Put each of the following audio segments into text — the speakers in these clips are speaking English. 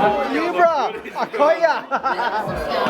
Libra, I caught ya.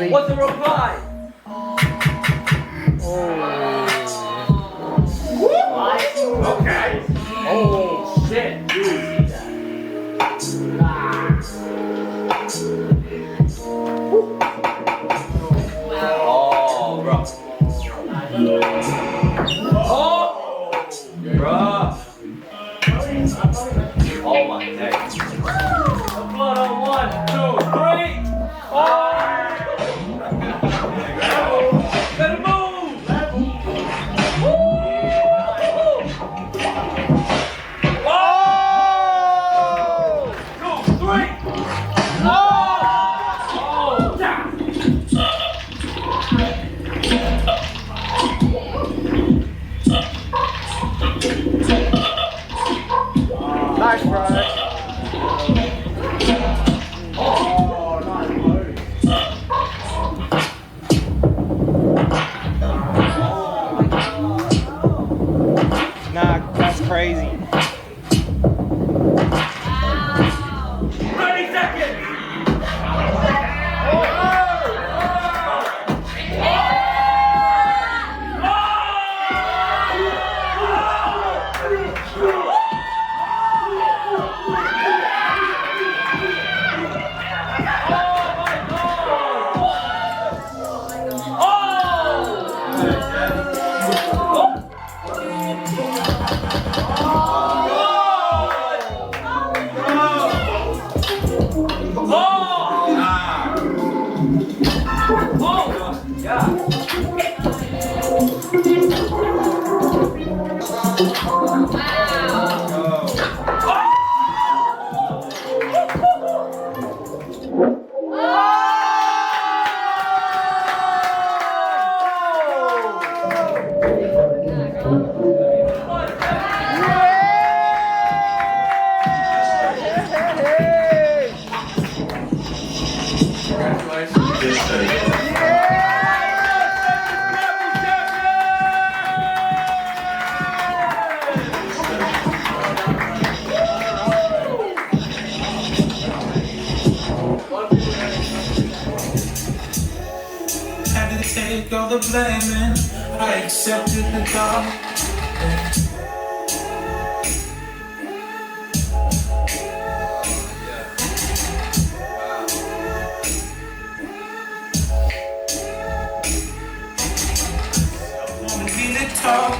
What's the reply? Okay. Oh shit. Oh, bro. Oh, bro. Oh my days. Blood on 1, 2, 3. Oh! Better move! Woo! Oh! 2, 3. Oh! Oh! Down. Nice, bro. Nah, that's crazy. 30 seconds! Take all the blaming, I accepted the dark. Wanna be the top.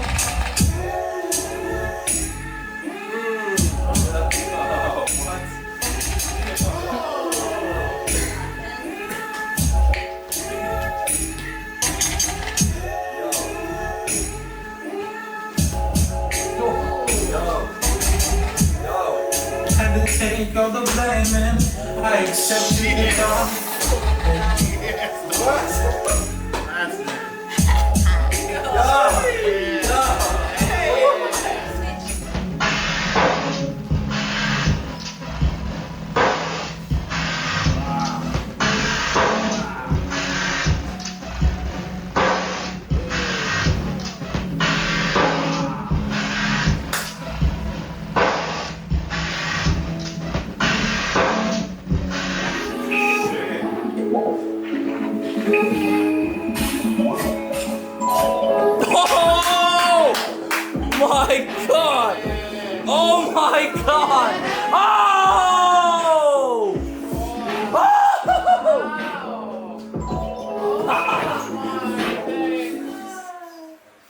Take all the blaming, I accepted it all. Oh my god! Oh!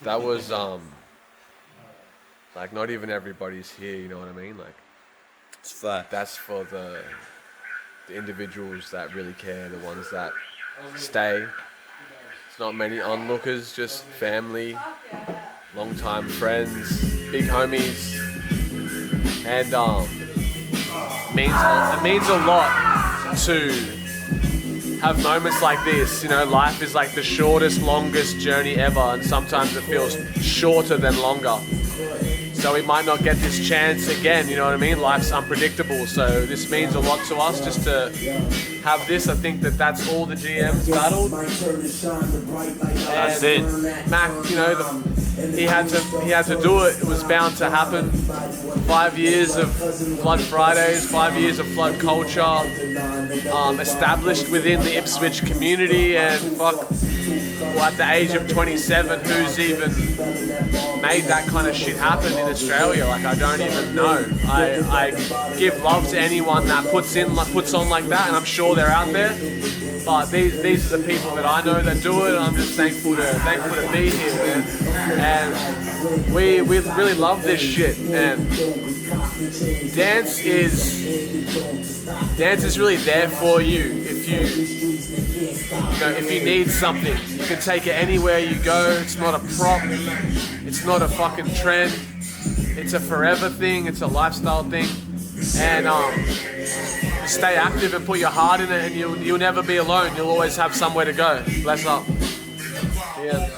That was like not even everybody's here, you know what I mean? Like It's fact. that's for the individuals that really care, the ones that stay. It's not many onlookers, just family, long-time friends, big homies, and it means a lot to have moments like this. You know, life is like the shortest, longest journey ever, and sometimes it feels shorter than longer. So we might not get this chance again, you know what I mean? Life's unpredictable, so this means a lot to us just to have this. I think that's all the GMs battled. That's it. Mac, you know, he had to do it. It was bound to happen. 5 years of Flood Fridays, 5 years of Flood culture. established within the Ipswich community, and fuck, well, at the age of 27, who's even made that kind of shit happen in Australia? Like, I don't even know. I give love to anyone that puts on like that, and I'm sure they're out there. But these are the people that I know that do it, and I'm just thankful to be here, man. And we really love this shit. And dance is really there for you. If you need something, you can take it anywhere you go. It's not a prop. It's not a fucking trend. It's a forever thing. It's a lifestyle thing. And stay active and put your heart in it, and you'll never be alone. You'll always have somewhere to go. Bless up. Yeah.